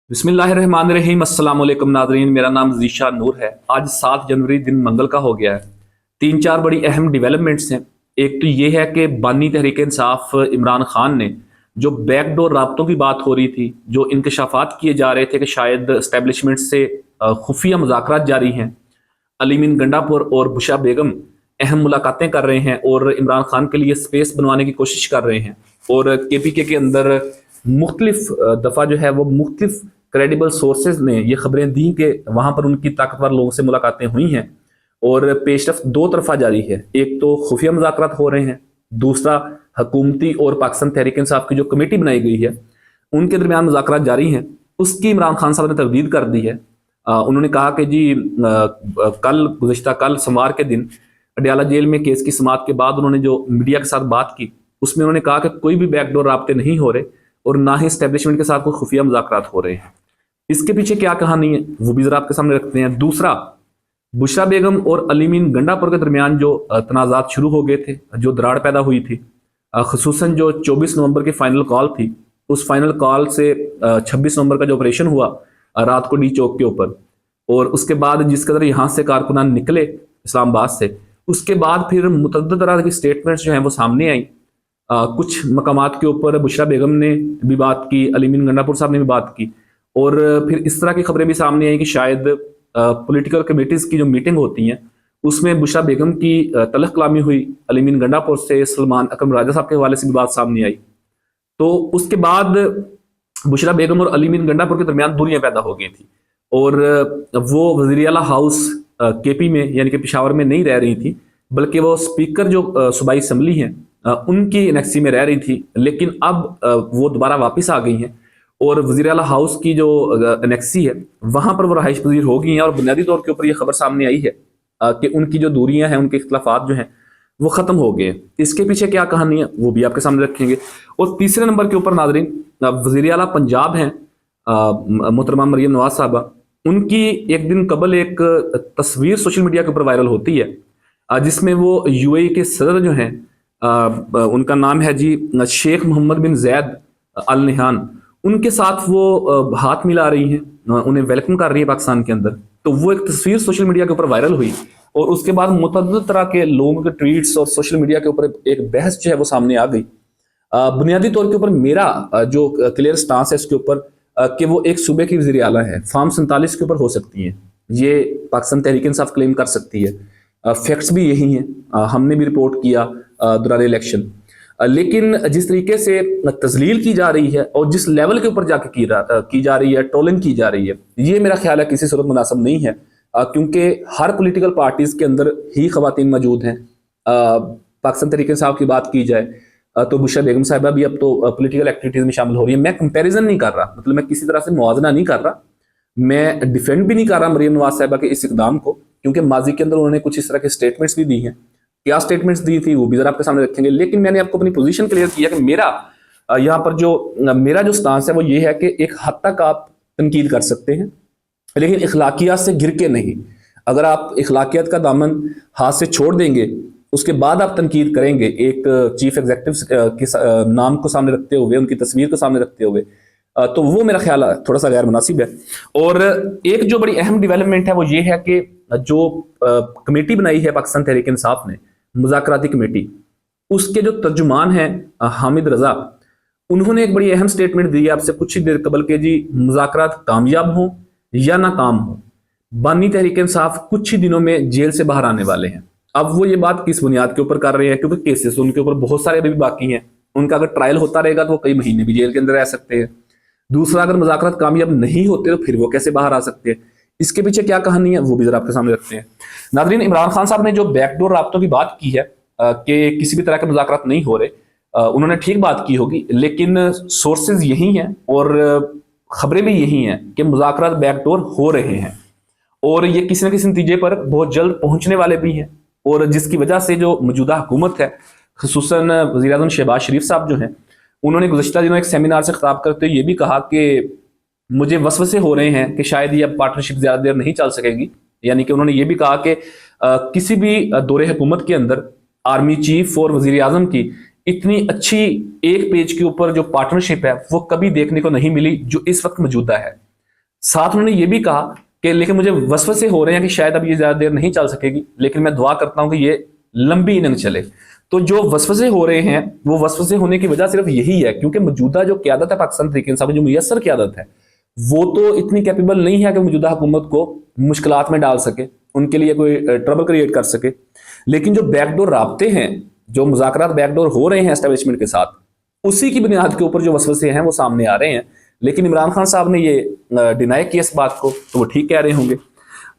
बिस्मिल्लाहिर्रहमानिर्रहीम। अस्सलाम वालेकुम नाज़रीन, मेरा नाम ज़ीशा नूर है। आज 7 जनवरी दिन मंगल का हो गया है। 3-4 बड़ी अहम डेवलपमेंट्स हैं। एक तो ये है कि बानी तहरीक इंसाफ इमरान खान ने जो बैकडोर राब्तों की बात हो रही थी, जो इंकशाफात किए जा रहे थे कि शायद एस्टेब्लिशमेंट से खुफिया मुज़ाकरात जारी हैं, अलीमीन गंडापुर और बुशरा बेगम अहम मुलाकातें कर रहे हैं और इमरान खान के लिए स्पेस बनवाने की कोशिश कर रहे हैं। और KPK के अंदर मुख्तलिफ दफ़ा जो है वो मुख्तलिफ क्रेडिबल सोर्सेज ने ये खबरें दी कि वहाँ पर उनकी ताकतवर लोगों से मुलाकातें हुई हैं और पेशरफ्त दो तरफा जारी है। एक तो खुफिया मुज़ाकरात हो रहे हैं, दूसरा हुकूमती और पाकिस्तान तहरीक इंसाफ की जो कमेटी बनाई गई है उनके दरमियान मुज़ाकरात जारी हैं। उसकी इमरान खान साहब ने तरदीद कर दी है। उन्होंने कहा कि जी गुज़श्ता कल सोमवार के दिन अडयाला जेल में केस की समाअत के बाद उन्होंने जो मीडिया के साथ बात की उसमें उन्होंने कहा कि कोई भी बैकडोर राब्ते नहीं हो रहे और ना ही एस्टेब्लिशमेंट के साथ कोई खुफिया मुज़ाकरात हो रहे हैं। इसके पीछे क्या कहानी है वो भी जरा आपके सामने रखते हैं। दूसरा, बुशरा बेगम और अलीमीन गंडापुर के दरमियान जो तनाज़ात शुरू हो गए थे, जो दराड़ पैदा हुई थी, खुसूसन जो 24 नवंबर की फाइनल कॉल थी, उस फाइनल कॉल से 26 नवंबर का जो ऑपरेशन हुआ रात को डी चौक के ऊपर, और उसके बाद जिस कदर यहाँ से कारकुनान निकले इस्लामाबाद से, उसके बाद फिर मुतअद्दिद तरह की स्टेटमेंट्स जो हैं वो सामने आई। कुछ मकामात के ऊपर बुशरा बेगम ने भी बात की, अलीमीन गंडापुर साहब ने भी बात की, और फिर इस तरह की खबरें भी सामने आई कि शायद पॉलिटिकल कमेटीज़ की जो मीटिंग होती हैं उसमें बुशरा बेगम की तलख कलामी हुई, अलीमीन गंडापुर से सलमान अकरम राजा साहब के हवाले से भी बात सामने आई। तो उसके बाद बुशरा बेगम और अलीमीन गंडापुर के दरमियान दूरियां पैदा हो गई थी और वो वज़ीर आला हाउस KP में यानी कि पेशावर में नहीं रह रही थी, बल्कि वो स्पीकर जो सूबाई असम्बली हैं उनकी एनेक्सी में रह रही थी। लेकिन अब वो दोबारा वापस आ गई हैं और वज़ीर आला हाउस की जो एनेक्सी है वहाँ पर वो रहाइश पजीर हो गई हैं और बुनियादी तौर के ऊपर ये खबर सामने आई है कि उनकी जो दूरियां हैं, उनके इख्तलाफात जो हैं वो ख़त्म हो गए। इसके पीछे क्या कहानी है वो भी आपके सामने रखेंगे। और तीसरे नंबर के ऊपर नाज़रीन, वज़ीर आला पंजाब हैं मोहतरमा मरियम नवाज साहबा, उनकी एक दिन कबल एक तस्वीर सोशल मीडिया के ऊपर वायरल होती है जिसमें वो UAE के सदर जो हैं, उनका नाम है जी शेख मोहम्मद बिन जैद अल नहान, उनके साथ वो हाथ मिला रही हैं, उन्हें वेलकम कर रही है पाकिस्तान के अंदर। तो वो एक तस्वीर सोशल मीडिया के ऊपर वायरल हुई और उसके बाद मुतअद्दिद तरह के लोगों के ट्वीट्स और सोशल मीडिया के ऊपर एक बहस जो है वो सामने आ गई। बुनियादी तौर के ऊपर मेरा जो क्लियर स्टांस है इसके ऊपर कि वो एक सूबे की वज़ीर आला है, फॉर्म 47 के ऊपर हो सकती है, ये पाकिस्तान तहरीक इंसाफ क्लेम कर सकती है। फैक्ट्स भी यही हैं, हमने भी रिपोर्ट किया दौरान इलेक्शन। लेकिन जिस तरीके से तजलील की जा रही है और जिस लेवल के ऊपर जाके की जा रही है, ट्रोलिंग की जा रही है, ये मेरा ख्याल है किसी सूरत मुनासिब नहीं है, क्योंकि हर पॉलिटिकल पार्टीज़ के अंदर ही ख़वातीन मौजूद हैं। पाकिस्तान तहरीक इंसाफ की बात की जाए तो बुशरा बेगम साहिबा भी अब तो पॉलिटिकल एक्टिविटीज़ में शामिल हो रही है। मैं कंपैरिजन नहीं कर रहा, मतलब मैं किसी तरह से मुआवजा नहीं कर रहा, मैं डिफेंड भी नहीं कर रहा मरियम नवाज साहिबा के इस इकदाम को, क्योंकि माजी के अंदर उन्होंने कुछ इस तरह के स्टेटमेंट्स भी दी हैं। क्या स्टेटमेंट्स दी थी वो भी जरा आपके सामने रखेंगे। लेकिन मैंने आपको अपनी पोजीशन क्लियर किया कि मेरा यहाँ पर मेरा जो स्टांस है वो ये है कि एक हद तक आप तनकीद कर सकते हैं, लेकिन इखलाकियात से गिर के नहीं। अगर आप इखलाकियात का दामन हाथ से छोड़ देंगे, उसके बाद आप तनकीद करेंगे एक चीफ एग्जीक्यूटिव के नाम को सामने रखते हुए, उनकी तस्वीर को सामने रखते हुए, तो वो मेरा ख्याल थोड़ा सा गैर मुनासिब है। और एक जो बड़ी अहम डेवलपमेंट है वो ये है कि जो कमेटी बनाई है पाकिस्तान तहरीक इंसाफ ने, मुज़ाकराती कमेटी, उसके जो तर्जुमान हैं हामिद रजा, उन्होंने एक बड़ी अहम स्टेटमेंट दी है आपसे कुछ ही देर कबल के जी मुज़ाकरात कामयाब हों या नाकाम हों, बानी तहरीक इंसाफ कुछ ही दिनों में जेल से बाहर आने वाले हैं। अब वो ये बात किस बुनियाद के ऊपर कर रहे हैं, क्योंकि केसेस उनके ऊपर बहुत सारे अभी भी बाकी हैं, उनका अगर ट्रायल होता रहेगा तो वो कई महीने भी जेल के अंदर रह सकते हैं। दूसरा, अगर मुज़ाकरात कामयाब नहीं होते तो फिर वो कैसे बाहर आ सकते हैं। इसके पीछे क्या कहानी है वो भी जरा आपके सामने रखते हैं। नाज़रीन, इमरान खान साहब ने जो बैकडोर राब्तों की बात की है कि किसी भी तरह के मुज़ाकरात नहीं हो रहे, उन्होंने ठीक बात की होगी, लेकिन सोर्सेज यही हैं और खबरें भी यही हैं कि मुज़ाकरात बैकडोर हो रहे हैं और ये किसी न किसी नतीजे पर बहुत जल्द पहुंचने वाले भी हैं। और जिसकी वजह से जो मौजूदा हुकूमत है, खुसूसन वज़ीर आज़म शहबाज शरीफ साहब जो हैं, उन्होंने गुज़श्ता दिनों एक सेमिनार से खिताब करते हुए ये भी कहा कि मुझे वसवसे हो रहे हैं कि शायद ये अब पार्टनरशिप ज़्यादा देर नहीं चल सकेगी। यानी कि उन्होंने ये भी कहा कि किसी भी दौरे हुकूमत के अंदर आर्मी चीफ और वज़ीर आज़म की इतनी अच्छी एक पेज के ऊपर जो पार्टनरशिप है वो कभी देखने को नहीं मिली जो इस वक्त मौजूदा है। साथ उन्होंने ये भी कहा कि लेकिन मुझे वसवसे हो रहे हैं कि शायद अब ये ज्यादा देर नहीं चल सकेगी, लेकिन मैं दुआ करता हूं कि ये लंबी इनिंग चले। तो जो वसवसे हो रहे हैं वो वसवसे होने की वजह सिर्फ यही है क्योंकि मौजूदा जो क़यादत है पाकिस्तान तहरीक इंसाफ की, जो मुयस्सर क़यादत है, वो तो इतनी कैपेबल नहीं है कि मौजूदा हुकूमत को मुश्किलात में डाल सके, उनके लिए कोई ट्रबल क्रिएट कर सके। लेकिन जो बैकडोर राब्ते हैं, जो मुज़ाकरात बैकडोर हो रहे हैं एस्टेब्लिशमेंट के साथ, उसी की बुनियाद के ऊपर जो वसवसे हैं वो सामने आ रहे हैं। लेकिन इमरान खान साहब ने ये डिनाई किया इस बात को, तो वो ठीक कह रहे होंगे।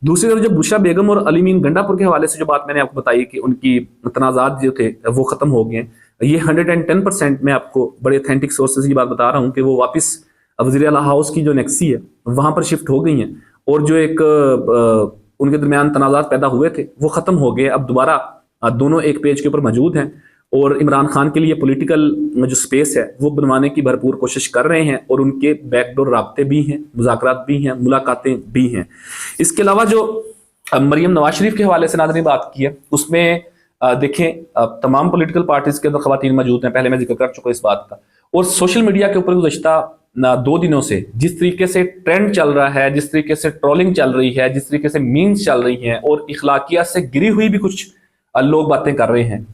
दूसरी तरफ जो बुशरा बेगम और अली मीन गंडापुर के हवाले से जो बात मैंने आपको बताई कि उनकी तनाज़ात जो थे वो ख़त्म हो गए हैं, ये 110% मैं आपको बड़े ऑथेंटिक सोर्सेज की बात बता रहा हूँ कि वो वापस वज़ीर आला हाउस की जो नेक्सी है वहाँ पर शिफ्ट हो गई हैं, और जो एक उनके दरमियान तनाज़ात पैदा हुए थे वो ख़त्म हो गए। अब दोबारा दोनों एक पेज के ऊपर मौजूद हैं और इमरान खान के लिए पॉलिटिकल जो स्पेस है वो बनवाने की भरपूर कोशिश कर रहे हैं, और उनके बैकडोर राब्ते भी हैं, मुज़ाकरात भी हैं, मुलाकातें भी हैं। इसके अलावा जो मरियम नवाज शरीफ के हवाले से नाज़रीन बात की है, उसमें देखें तमाम पॉलिटिकल पार्टीज के अंदर ख़वातीन मौजूद हैं, पहले मैं जिक्र कर चुका इस बात का। और सोशल मीडिया के ऊपर गुज़श्ता 2 दिनों से जिस तरीके से ट्रेंड चल रहा है, जिस तरीके से ट्रोलिंग चल रही है, जिस तरीके से मीम्स चल रही हैं और इखलाकियात से गिरी हुई भी कुछ लोग बातें कर रहे हैं,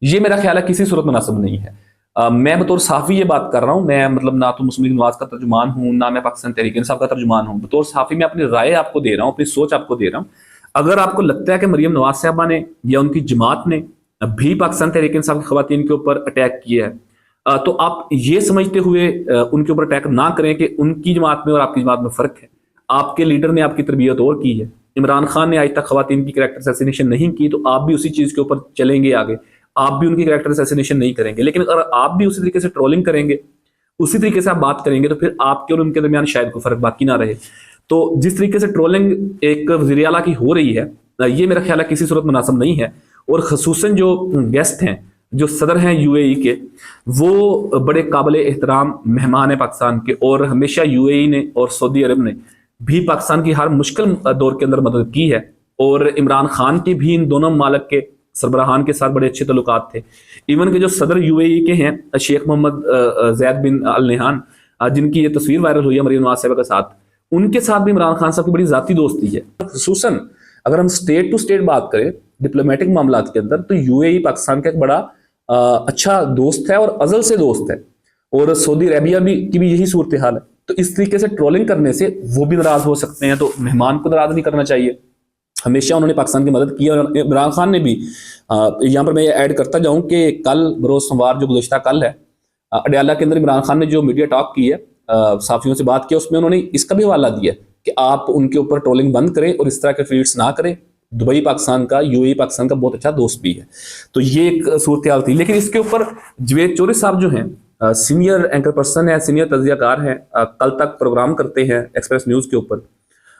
ये मेरा ख्याल है किसी सूरत मुनासिब नहीं है। मैं बतौर साफ़ी ये बात कर रहा हूँ, मैं मतलब ना तो मुस्लिम लीग नवाज का तर्जुमान हूँ, ना मैं पाकिस्तान तहरीक इंसाफ का तर्जुमान हूँ। बतौर साफ़ी मैं अपनी राय आपको दे रहा हूँ, अपनी सोच आपको दे रहा हूँ। अगर आपको लगता है कि मरियम नवाज साहबा ने या उनकी जमात ने भी पाकिस्तान तहरीक इंसाफ की ख़वातीन के ऊपर अटैक किया है, तो आप ये समझते हुए उनके ऊपर अटैक ना करें कि उनकी जमात में और आपकी जमात में फ़र्क है। आपके लीडर ने आपकी तरबियत और की है, इमरान खान ने आज तक ख़वातीन की कैरेक्टर असैसिनेशन नहीं की, तो आप भी उसी चीज़ के ऊपर चलेंगे आगे, आप भी उनकी कैरेक्टर असैसिनेशन नहीं करेंगे। लेकिन अगर आप भी उसी तरीके से ट्रोलिंग करेंगे, उसी तरीके से आप बात करेंगे, तो फिर आपके और उनके दरमियान शायद कोई फ़र्क बाकी ना रहे। तो जिस तरीके से ट्रोलिंग एक वज़ीर आला की हो रही है, ये मेरा ख्याल है किसी सूरत मुनासिब नहीं है। और ख़ुसूसन जो गेस्ट हैं, जो सदर हैं यूएई के, वो बड़े काबिल एहतराम मेहमान हैं पाकिस्तान के, और हमेशा यूएई ने और सऊदी अरब ने भी पाकिस्तान की हर मुश्किल दौर के अंदर मदद की है। और इमरान खान की भी इन दोनों मालिक के सरबराहान के साथ बड़े अच्छे तल्लुकात थे। इवन के जो सदर यूएई के हैं शेख मोहम्मद ज़ैद बिन अल नहान, जिनकी ये तस्वीर वायरल हुई है मरियम नवाज साहिबा के साथ, उनके साथ भी इमरान खान साहब की बड़ी ज़ाती दोस्ती है। खुसूसन अगर हम स्टेट टू स्टेट बात करें डिप्लोमेटिक मामलात के अंदर, तो यूएई पाकिस्तान का एक बड़ा अच्छा दोस्त है और अजल से दोस्त है, और सऊदी अरेबिया भी की भी यही सूरत हाल है। तो इस तरीके से ट्रोलिंग करने से वो भी नाराज हो सकते हैं, तो मेहमान को नाराज नहीं करना चाहिए। हमेशा उन्होंने पाकिस्तान की मदद की, और इमरान खान ने भी यहाँ पर मैं ये ऐड करता जाऊँ कि कल बरोज़ सोमवार जो गुज़श्ता कल है, अडयाला के अंदर इमरान खान ने जो मीडिया टॉक की है, साफियों से बात की, उसमें उन्होंने इसका भी हवाला दिया कि आप उनके ऊपर ट्रोलिंग बंद करें और इस तरह के ट्वीट्स ना करें। दुबई पाकिस्तान का, यूएई पाकिस्तान का बहुत अच्छा दोस्त भी है। तो ये एक सूरत हाल थी। लेकिन इसके ऊपर जवेद चौधरी साहब जो हैं सीनियर एंकर पर्सन है, सीनियर तज्जियाकार हैं, कल तक प्रोग्राम करते हैं एक्सप्रेस न्यूज़ के ऊपर,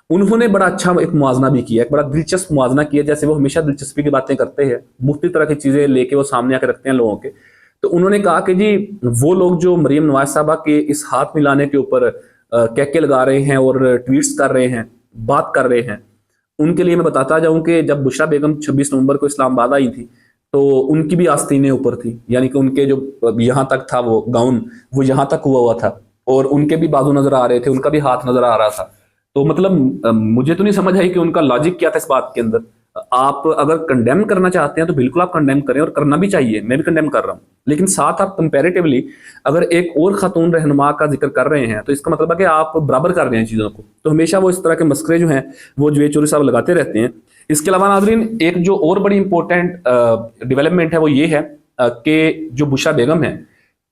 उन्होंने बड़ा अच्छा एक मुआजना भी किया, एक बड़ा दिलचस्प मुआजना किया। जैसे वो हमेशा दिलचस्पी की बातें करते हैं, मुख्तलिफ तरह की चीज़ें लेके वो सामने आकर रखते हैं लोगों के। तो उन्होंने कहा कि जी वो लोग जो मरियम नवाज साहबा के इस हाथ मिलाने के ऊपर कैके लगा रहे हैं और ट्वीट्स कर रहे हैं, बात कर रहे हैं, उनके लिए मैं बताता जाऊं कि जब बुशरा बेगम 26 नवंबर को इस्लामाबाद आई थी, तो उनकी भी आस्तीनें ऊपर थी, यानी कि उनके जो यहाँ तक था वो गाउन, वो यहाँ तक हुआ था, और उनके भी बाजू नजर आ रहे थे, उनका भी हाथ नजर आ रहा था। तो मतलब मुझे तो नहीं समझ आई कि उनका लॉजिक क्या था इस बात के अंदर। आप अगर कंडेम करना चाहते हैं तो बिल्कुल आप कंडेम करें, और करना भी चाहिए, मैं भी कंडेम कर रहा हूँ। लेकिन साथ आप कंपैरेटिवली अगर एक और खातून रहनुमा का जिक्र कर रहे हैं, तो इसका मतलब है कि आप बराबर कर रहे हैं चीज़ों को। तो हमेशा वो इस तरह के मस्करे जो हैं वो जवेद चौधरी साहब लगाते रहते हैं। इसके अलावा नाज़रीन एक जो और बड़ी इंपॉर्टेंट डेवलपमेंट है वो ये है कि जो बुशरा बेगम है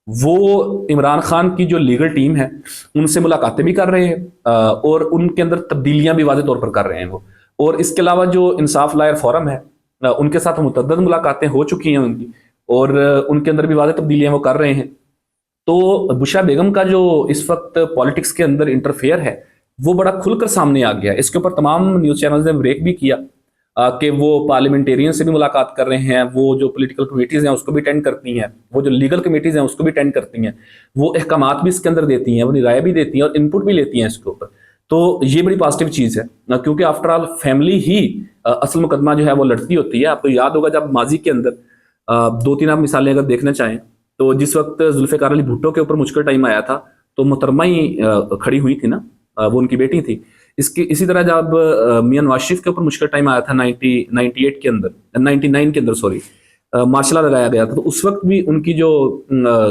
वो इमरान खान की जो लीगल टीम है उनसे मुलाकातें भी कर रहे हैं, और उनके अंदर तब्दीलियां भी वाज़ेह तौर पर कर रहे हैं वो। और इसके अलावा जो इंसाफ लायर फोरम है उनके साथ मुतअद्दिद मुलाकातें हो चुकी हैं उनकी, और उनके अंदर भी वाज़ेह तब्दीलियां वो कर रहे हैं। तो बुशरा बेगम का जो इस वक्त पॉलिटिक्स के अंदर इंटरफेयर है वो बड़ा खुलकर सामने आ गया। इसके ऊपर तमाम न्यूज़ चैनल्स ने ब्रेक भी किया कि वो पार्लियामेंटेरियन से भी मुलाकात कर रहे हैं, वो जो पॉलिटिकल कमेटीज़ हैं उसको भी अटेंड करती हैं, वो जो लीगल कमेटीज़ हैं उसको भी अटेंड करती हैं, वो अहकामात भी इसके अंदर देती हैं, अपनी राय भी देती हैं और इनपुट भी लेती हैं इसके ऊपर। तो ये बड़ी पॉजिटिव चीज़ है, क्योंकि आफ्टर ऑल फैमिली ही असल मुकदमा जो है वो लड़ती होती है। आपको याद होगा जब माजी के अंदर 2-3 आप मिसालें अगर देखना चाहें, तो जिस वक्त जुल्फ़िकार अली भुट्टो के ऊपर मुश्किल टाइम आया था, तो मोहतरमा ही खड़ी हुई थी ना, وہ ان کی بیٹی تھی. اسی طرح جب میاں نواز شریف کے اوپر مشکل ٹائم آیا تھا 98 کے اندر 99 کے اندر سوری مارشل لا لگایا گیا تھا, تو اس وقت بھی ان کی جو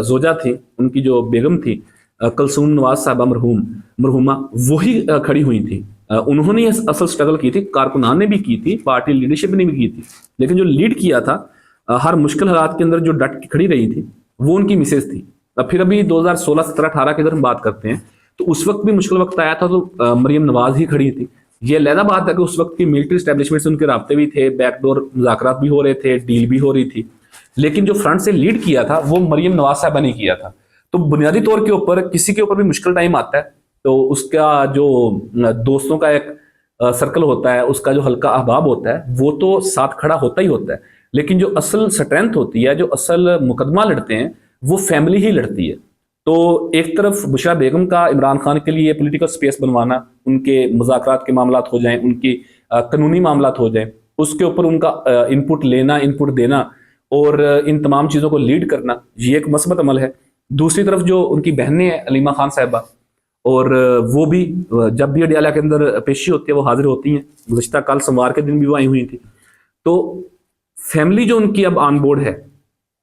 زوجہ تھی, ان کی جو بیگم تھی کلثوم نواز صاحبہ مرحومہ, وہی کھڑی ہوئی تھی. انہوں نے اصل سٹرگل کی تھی, کارکنان نے بھی کی تھی, پارٹی لیڈرشپ نے بھی کی تھی, لیکن جو لیڈ کیا تھا ہر مشکل حالات کے اندر جو ڈٹ کے کھڑی رہی تھی وہ ان کی مسز تھی. پھر ابھی 2016 17 18 کی اگر ہم بات کرتے ہیں تو اس وقت بھی مشکل وقت آیا تھا تو مریم نواز ہی کھڑی تھی. یہ علیحدہ بات ہے کہ اس وقت کی ملٹری اسٹیبلشمنٹ سے ان کے رابطے بھی تھے, بیک ڈور مذاکرات بھی ہو رہے تھے, ڈیل بھی ہو رہی تھی, لیکن جو فرنٹ سے لیڈ کیا تھا وہ مریم نواز صاحبہ نے کیا تھا. تو بنیادی طور کے اوپر کسی کے اوپر بھی مشکل ٹائم آتا ہے تو اس کا جو دوستوں کا ایک سرکل ہوتا ہے, اس کا جو حلقہ احباب ہوتا ہے وہ تو ساتھ کھڑا ہوتا ہی ہوتا ہے, لیکن جو اصل سٹرینتھ ہوتی ہے, جو اصل مقدمہ لڑتے ہیں, وہ فیملی ہی لڑتی ہے. تو ایک طرف بشرا بیگم کا عمران خان کے لیے پولیٹیکل سپیس بنوانا, ان کے مذاکرات کے معاملات ہو جائیں, ان کی قانونی معاملات ہو جائیں, اس کے اوپر ان کا انپٹ لینا, انپٹ دینا اور ان تمام چیزوں کو لیڈ کرنا, یہ ایک مثبت عمل ہے. دوسری طرف جو ان کی بہنیں ہیں علیمہ خان صاحبہ, اور وہ بھی جب بھی اڈیالہ کے اندر پیشی ہوتی ہے وہ حاضر ہوتی ہیں. گزشتہ کل سموار کے دن بھی وہ آئی ہوئی تھی. تو فیملی جو ان کی اب آن بورڈ ہے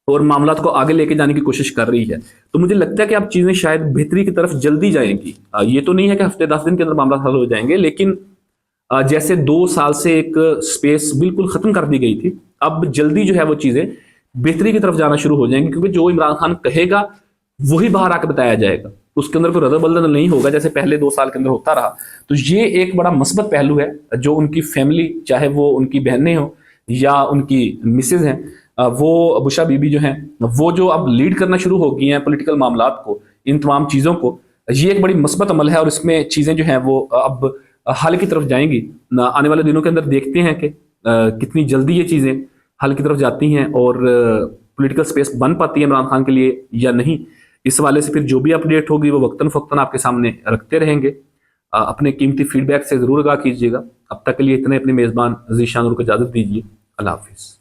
اور معاملات کو آگے لے کے جانے کی کوشش کر رہی ہے, تو مجھے لگتا ہے کہ اب چیزیں شاید بہتری کی طرف جلدی جائیں گی. یہ تو نہیں ہے کہ ہفتے 10 دن کے اندر معاملات حل ہو جائیں گے, لیکن جیسے 2 سال سے ایک سپیس بالکل ختم کر دی گئی تھی, اب جلدی جو ہے وہ چیزیں بہتری کی طرف جانا شروع ہو جائیں گی, کیونکہ جو عمران خان کہے گا وہی باہر آ کے بتایا جائے گا, اس کے اندر کوئی رد بدل نہیں ہوگا جیسے پہلے 2 سال کے اندر ہوتا رہا. تو یہ ایک بڑا مثبت پہلو ہے جو ان کی فیملی, چاہے وہ ان کی بہنیں ہوں یا ان کی مسز ہیں, وہ بشرا بی بی جو ہیں, وہ جو اب لیڈ کرنا شروع ہو گئی ہیں پولیٹیکل معاملات کو, ان تمام چیزوں کو, یہ ایک بڑی مثبت عمل ہے. اور اس میں چیزیں جو ہیں وہ اب حل کی طرف جائیں گی. آنے والے دنوں کے اندر دیکھتے ہیں کہ کتنی جلدی یہ چیزیں حل کی طرف جاتی ہیں اور پولیٹیکل سپیس بن پاتی ہے عمران خان کے لیے یا نہیں. اس حوالے سے پھر جو بھی اپڈیٹ ہوگی وہ وقتاً فوقتاً آپ کے سامنے رکھتے رہیں گے. اپنے قیمتی فیڈ بیک سے ضرور آگاہ کیجیے گا. اب تک کے لیے اتنے, اپنے میزبان ذیشان نور کو اجازت دیجیے. اللہ حافظ.